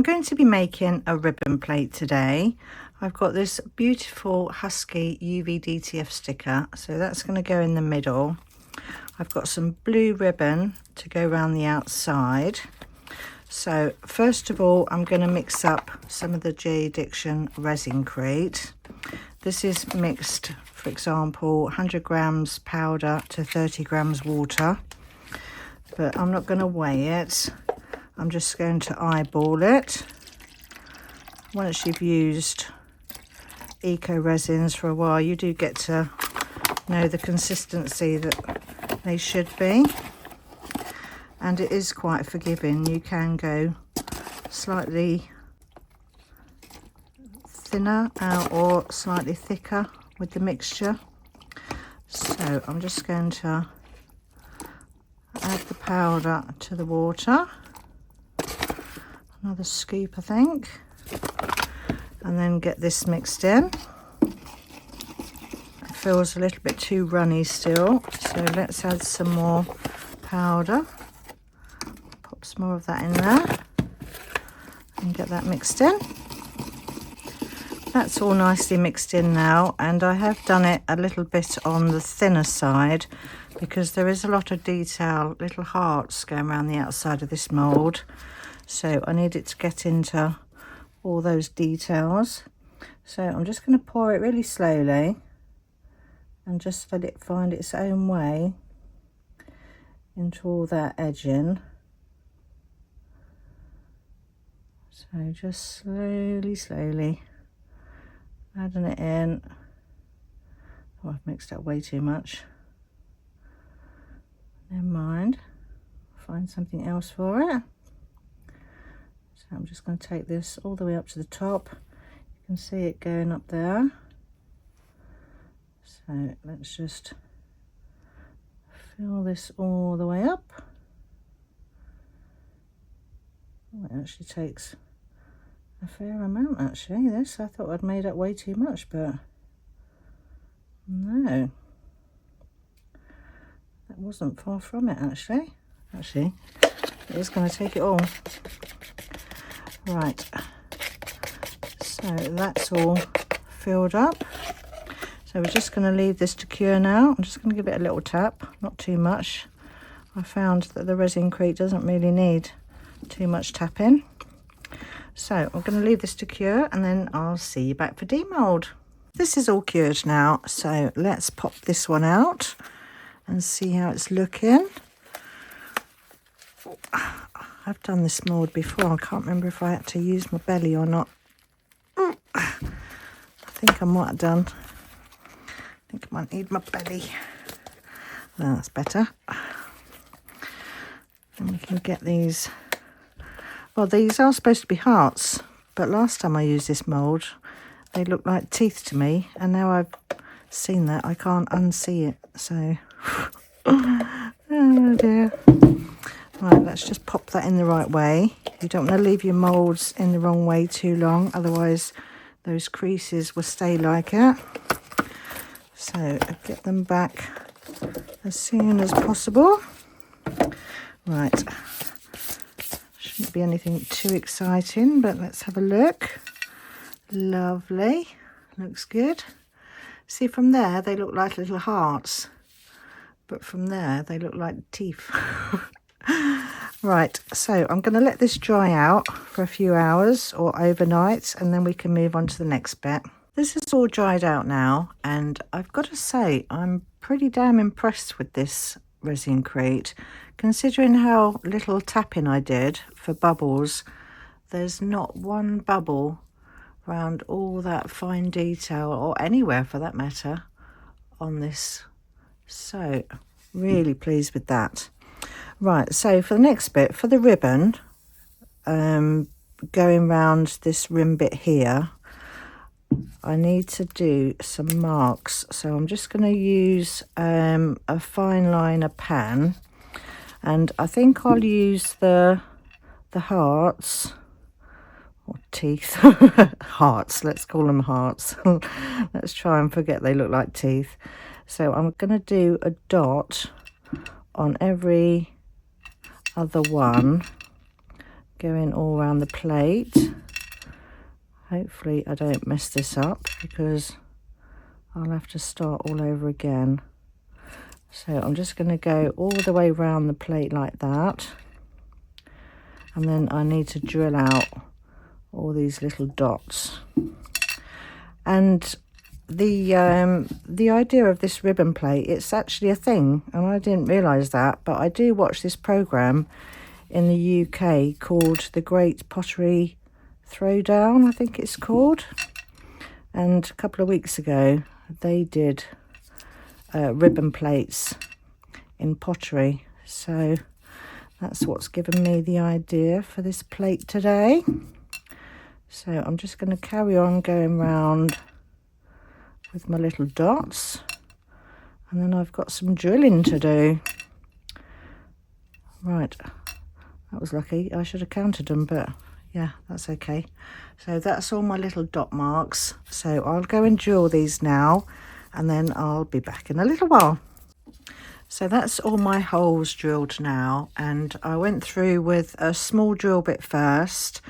I'm going to be making a ribbon plate today. I've got this beautiful Husky UvDft sticker, so that's going to go in the middle. I've got some blue ribbon to go around the outside. So first of all, I'm going to mix up some of the JDiction Resin Crete. This is mixed, for example, 100 grams powder to 30 grams water, but I'm not going to weigh it. I'm just going to eyeball it. Once you've used eco resins for a while, you do get to know the consistency that they should be, and it is quite forgiving. You can go slightly thinner or slightly thicker with the mixture. So I'm just going to add the powder to the water, another scoop I think, and then get this mixed in. It feels a little bit too runny still, so let's add some more powder. Pop some more of that in there and get that mixed in. That's all nicely mixed in now, and I have done it a little bit on the thinner side because there is a lot of detail, little hearts going around the outside of this mould, so I need it to get into all those details. So I'm just going to pour it really slowly and just let it find its own way into all that edging. So just slowly adding it in. Oh, I've mixed up way too much. Never mind, find something else for it. So I'm just going to take this all the way up to the top. You can see it going up there. So let's just fill this all the way up. Oh, it actually takes a fair amount actually, this. I thought I'd made up way too much, but no. That wasn't far from it actually. Actually, it is going to take it all. Right, so that's all filled up. So we're just going to leave this to cure now. I'm just going to give it a little tap, not too much. I found that the Resin Crete doesn't really need too much tapping. So I'm going to leave this to cure and then I'll see you back for demold. This is all cured now, so let's pop this one out and see how it's looking. I've done this mould before. I can't remember if I had to use my belly or not. I think I might have done. I think I might need my belly. No, that's better. And we can get these. Well, these are supposed to be hearts, but last time I used this mould, they looked like teeth to me, and now I've seen that, I can't unsee it, so oh dear. Right, let's just pop that in the right way. You don't want to leave your moulds in the wrong way too long, otherwise those creases will stay like it. So get them back as soon as possible. Right, shouldn't be anything too exciting, but let's have a look. Lovely, looks good. See, from there they look like little hearts, but from there they look like teeth. Right, so I'm going to let this dry out for a few hours or overnight, and then we can move on to the next bit. This is all dried out now, and I've got to say I'm pretty damn impressed with this Resin Crete. Considering how little tapping I did for bubbles, there's not one bubble around all that fine detail, or anywhere for that matter, on this. So really pleased with that. Right, so for the next bit, for the ribbon, going round this rim bit here, I need to do some marks. So I'm just going to use a fine liner pan, and I think I'll use the hearts or teeth. Hearts, let's call them hearts. Let's try and forget they look like teeth. So I'm going to do a dot on every other one going all around the plate. Hopefully I don't mess this up because I'll have to start all over again. So I'm just going to go all the way around the plate like that. And then I need to drill out all these little dots. And the idea of this ribbon plate, it's actually a thing, and I didn't realise that, but I do watch this programme in the UK called The Great Pottery Throwdown, I think it's called. And a couple of weeks ago they did ribbon plates in pottery, so that's what's given me the idea for this plate today. So I'm just going to carry on going round with my little dots, and then I've got some drilling to do. Right, that was lucky. I should have counted them, but yeah, that's okay. So that's all my little dot marks. So I'll go and drill these now, and then I'll be back in a little while. So that's all my holes drilled now, and I went through with a small drill bit first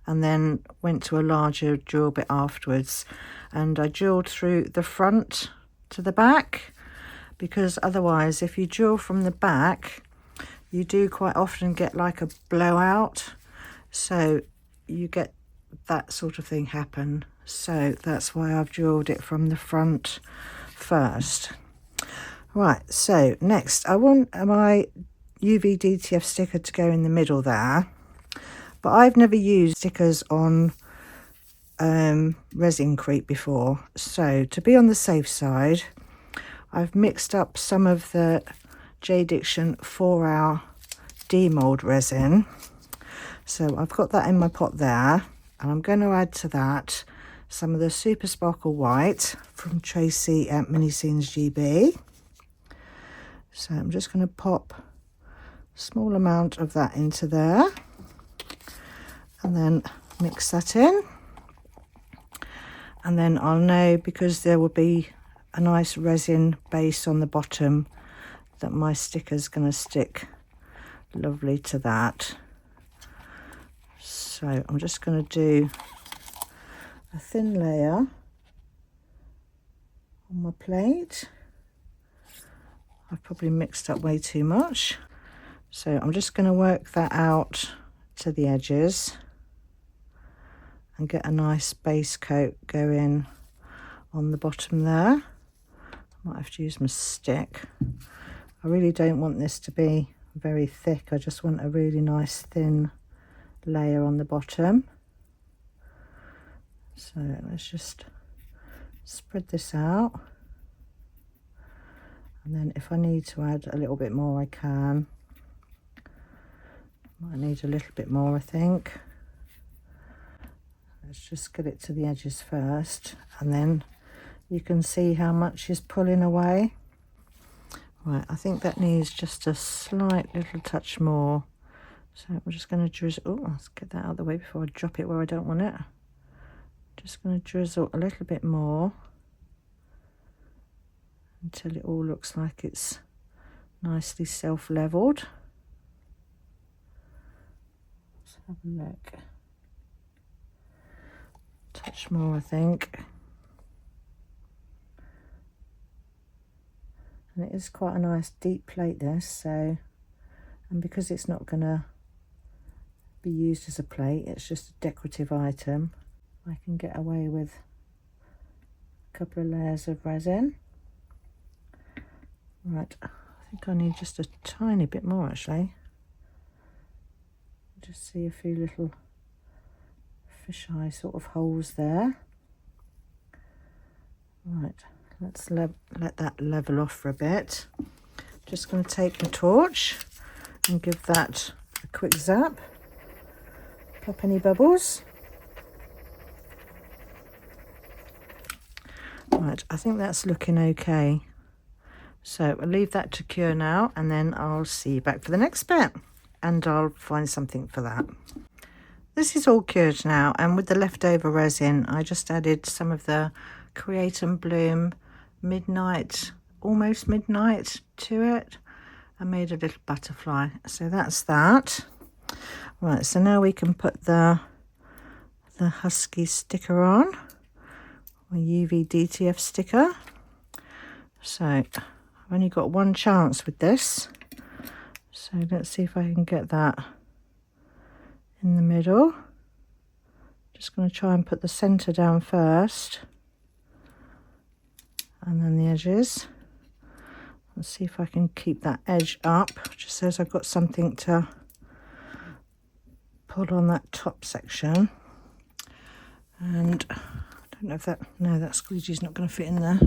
and then went to a larger drill bit afterwards, and I drilled through the front to the back, because otherwise if you drill from the back you do quite often get like a blowout, so you get that sort of thing happen. So that's why I've drilled it from the front first. Right, so next I want my UvDTF sticker to go in the middle there, but I've never used stickers on Resin Crete before, so to be on the safe side I've mixed up some of the JDiction 4-hour demold resin. So I've got that in my pot there, and I'm going to add to that some of the Super Sparkle White from Tracy at Mini Scenes GB. So I'm just going to pop a small amount of that into there and then mix that in. And then I'll know, because there will be a nice resin base on the bottom, that my sticker's going to stick lovely to that. So I'm just going to do a thin layer on my plate. I've probably mixed up way too much, so I'm just going to work that out to the edges and get a nice base coat going on the bottom there. I might have to use my stick. I really don't want this to be very thick, I just want a really nice thin layer on the bottom. So let's just spread this out, and then if I need to add a little bit more I can. Might need a little bit more, I think. Let's just get it to the edges first, and then you can see how much is pulling away. Right, I think that needs just a slight little touch more. So I'm just going to drizzle. Oh, let's get that out of the way before I drop it where I don't want it. Just going to drizzle a little bit more until it all looks like it's nicely self-leveled. Let's have a look. Touch more, I think. And it is quite a nice deep plate, this, so, and because it's not going to be used as a plate, it's just a decorative item, I can get away with a couple of layers of resin. Right, I think I need just a tiny bit more actually. Just see a few little fisheye sort of holes there. Right, let's let that level off for a bit. Just going to take my torch and give that a quick zap. Pop any bubbles. Right, I think that's looking okay. So I'll leave that to cure now, and then I'll see you back for the next bit, and I'll find something for that. This is all cured now, and with the leftover resin I just added some of the Create and Bloom Midnight, almost midnight, to it. I made a little butterfly, so that's that. Right, so now we can put the Husky sticker on, a UvDtf sticker. So I've only got one chance with this, so let's see if I can get that in the middle. Just going to try and put the center down first and then the edges. Let's see if I can keep that edge up, just so I've got something to pull on that top section. And I don't know if that, no, that squeegee's not going to fit in there.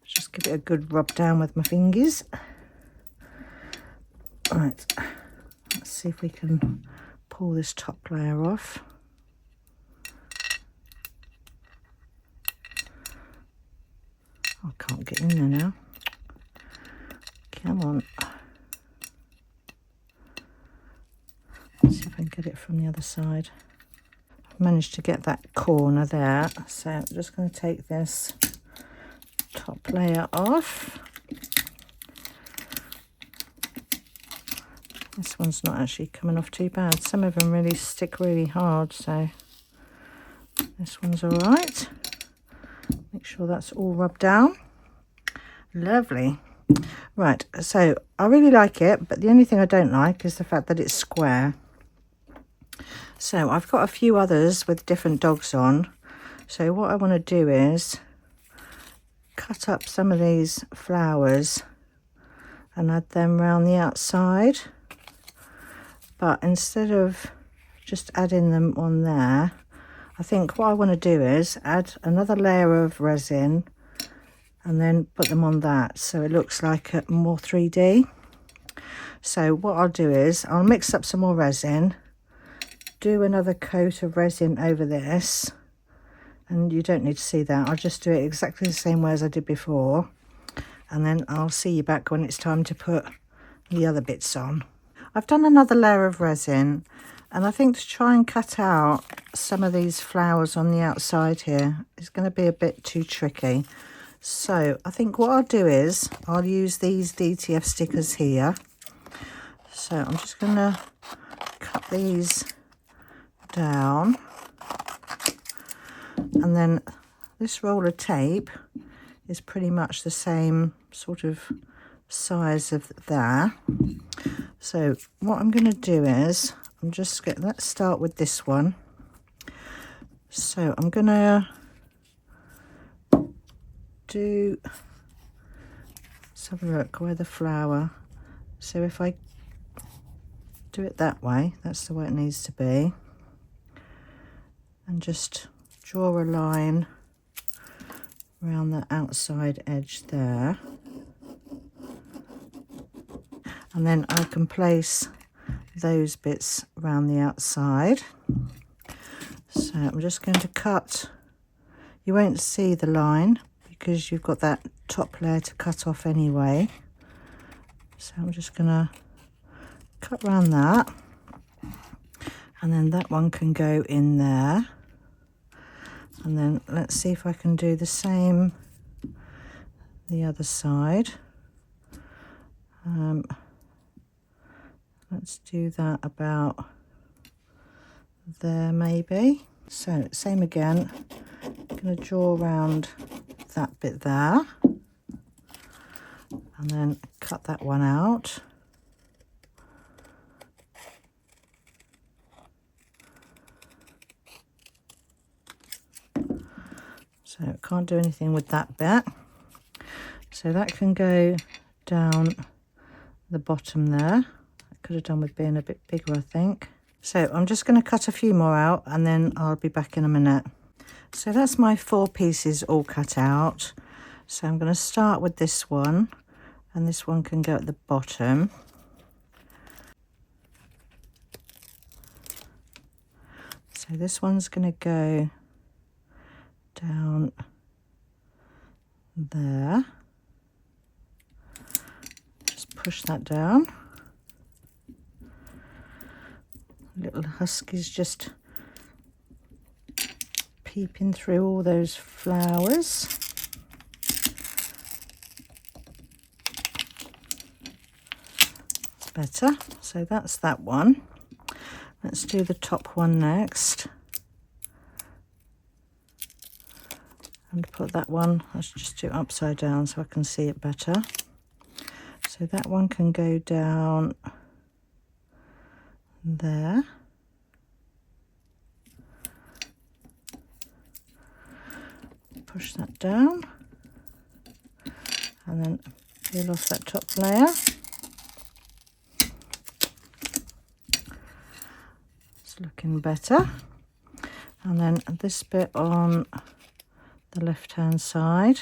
Just give it a good rub down with my fingers. Right, let's see if we can pull this top layer off. I can't get in there now. Come on. Let's see if I can get it from the other side. I've managed to get that corner there, so I'm just going to take this top layer off. This one's not actually coming off too bad. Some of them really stick really hard, so this one's all right. Make sure that's all rubbed down. Lovely. Right, so I really like it, but the only thing I don't like is the fact that it's square. So I've got a few others with different dogs on. So what I want to do is cut up some of these flowers and add them around the outside. But instead of just adding them on there, I think what I want to do is add another layer of resin and then put them on that, so it looks like a more 3D. So what I'll do is I'll mix up some more resin, do another coat of resin over this, and you don't need to see that. I'll just do it exactly the same way as I did before, and then I'll see you back when it's time to put the other bits on. I've done another layer of resin, and I think to try and cut out some of these flowers on the outside here is going to be a bit too tricky. So I think what I'll do is I'll use these DTF stickers here. So I'm just going to cut these down, and then this roll of tape is pretty much the same sort of size of there. So what I'm going to do is I'm just get, let's start with this one. So I'm going to do, let's have a look where the flower, so if I do it that way, that's the way it needs to be, and just draw a line around the outside edge there, and then I can place those bits around the outside. So I'm just going to cut, you won't see the line because you've got that top layer to cut off anyway. So I'm just going to cut around that, and then that one can go in there. And then let's see if I can do the same the other side. Let's do that about there maybe. So same again, I'm going to draw around that bit there and then cut that one out. So can't do anything with that bit. So that can go down the bottom there. I could have done with being a bit bigger, I think. So I'm just going to cut a few more out and then I'll be back in a minute. So that's my 4 pieces all cut out. So I'm going to start with this one, and this one can go at the bottom. So this one's going to go down there. Just push that down. Little Husky's just peeping through all those flowers. Better. So that's that one. Let's do the top one next. And put that one, let's just do it upside down so I can see it better. So that one can go down there. Push that down. And then peel off that top layer. It's looking better. And then this bit on the left hand side.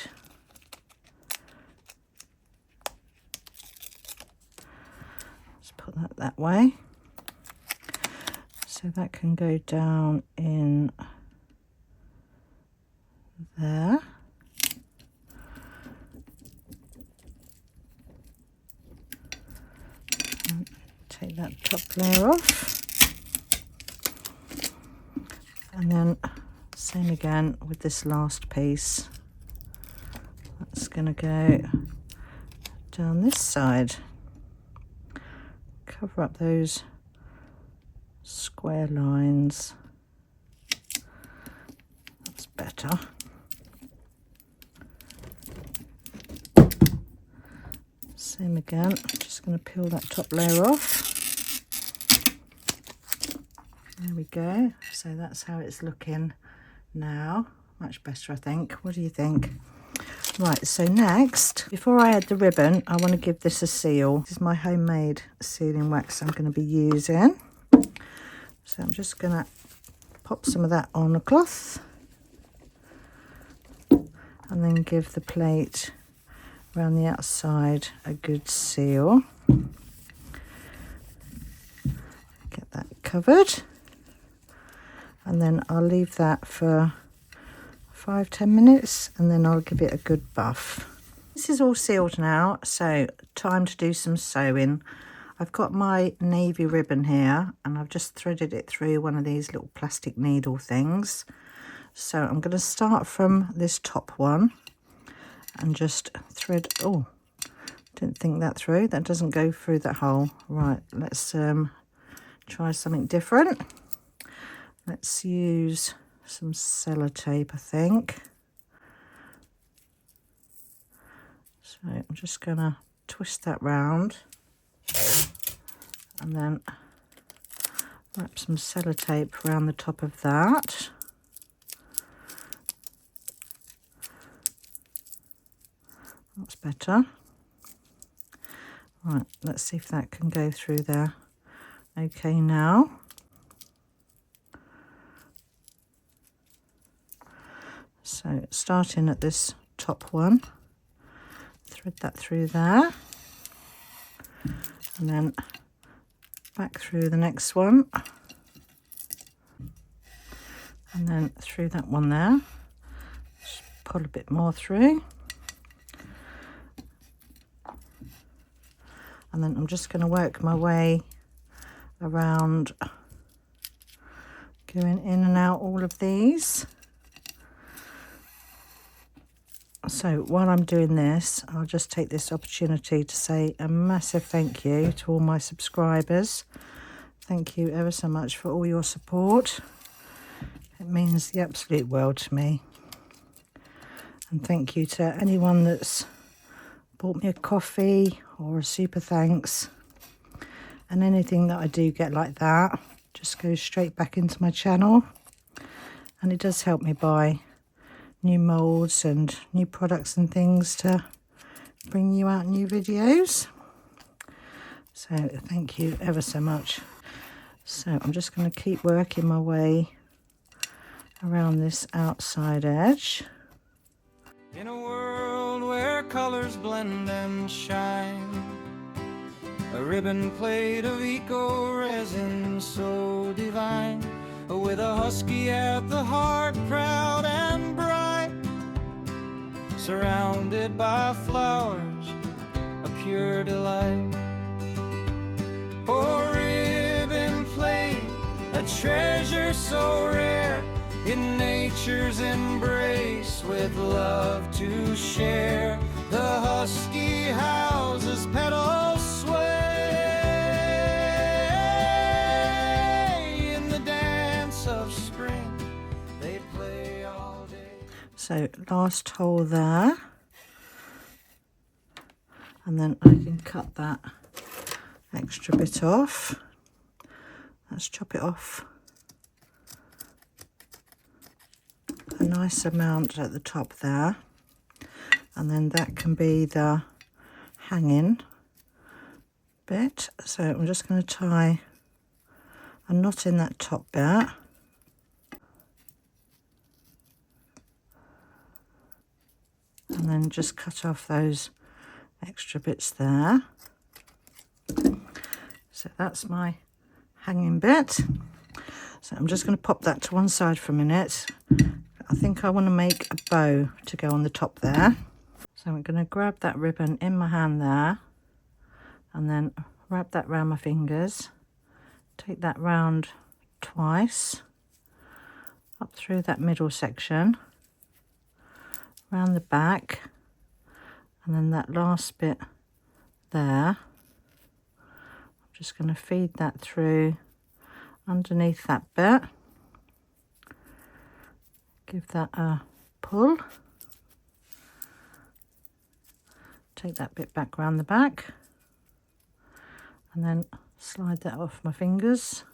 Let's put that way. So that can go down in there. And take that top layer off. And then same again with this last piece. That's going to go down this side. Cover up those square lines. That's better. Same again, just going to peel that top layer off. There we go. So that's how it's looking now. Much better, I think. What do you think? Right, so next, before I add the ribbon, I want to give this a seal. This is my homemade sealing wax I'm going to be using. So I'm just going to pop some of that on a cloth and then give the plate around the outside a good seal. Get that covered. And then I'll leave that for 5-10 minutes and then I'll give it a good buff. This is all sealed now, so time to do some sewing. I've got my navy ribbon here and I've just threaded it through one of these little plastic needle things. So I'm going to start from this top one and just thread. Oh, didn't think that through. That doesn't go through that hole. Right, let's try something different. Let's use some sellotape, I think. So I'm just going to twist that round and then wrap some sellotape around the top of that. That's better. Right, let's see if that can go through there. Okay, now. So starting at this top one, thread that through there, and then back through the next one, and then through that one there. Just pull a bit more through. And then I'm just going to work my way around, going in and out all of these. So while I'm doing this, I'll just take this opportunity to say a massive thank you to all my subscribers. Thank you ever so much for all your support. It means the absolute world to me. And thank you to anyone that's bought me a coffee or a super thanks. And anything that I do get like that just goes straight back into my channel. And it does help me buy new moulds and new products and things to bring you out new videos. So thank you ever so much. So I'm just going to keep working my way around this outside edge. In a world where colors blend and shine, a ribbon plate of eco-resin so divine, with a husky at the heart, proud and bright, surrounded by flowers, a pure delight. Oh, ribbon plate, a treasure so rare, in nature's embrace with love to share. The husky houses petals sway, So last hole there, and then I can cut that extra bit off. Let's chop it off a nice amount at the top there, and then that can be the hanging bit. So I'm just going to tie a knot in that top bit, and then just cut off those extra bits there. So that's my hanging bit. So I'm just going to pop that to one side for a minute. I think I want to make a bow to go on the top there. So I'm going to grab that ribbon in my hand there, and then wrap that around my fingers. Take that round twice, up through that middle section, round the back, and then that last bit there. I'm just going to feed that through underneath that bit. Give that a pull. Take that bit back round the back, and then slide that off my fingers.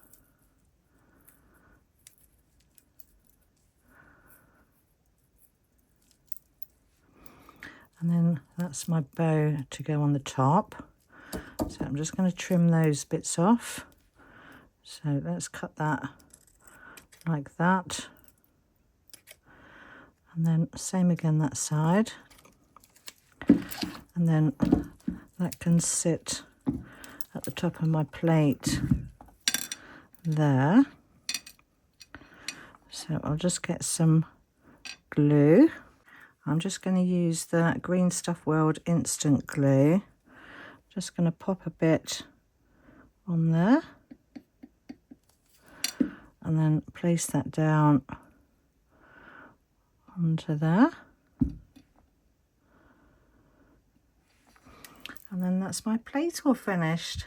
And then that's my bow to go on the top. So I'm just going to trim those bits off. So let's cut that like that. And then same again that side. And then that can sit at the top of my plate there. So I'll just get some glue. I'm just going to use the Green Stuff World instant glue. Just going to pop a bit on there, and then place that down onto there. And then that's my plate all finished.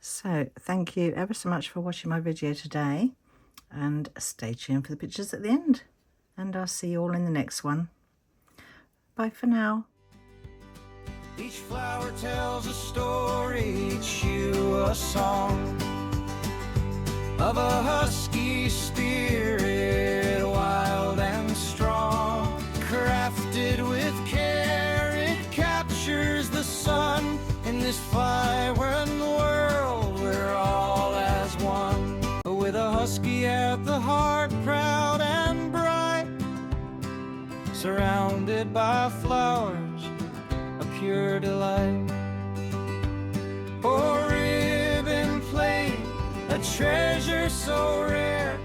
So thank you ever so much for watching my video today, and stay tuned for the pictures at the end, and I'll see you all in the next one. Bye for now. Each flower tells a story, each hue a song of a husky spirit, wild and strong. Crafted with care, it captures the sun. In this vibrant world, we're all as one. With a husky at the heart, proud and bright, surrounded by flowers, a pure delight. For ribbon plate, a treasure so rare,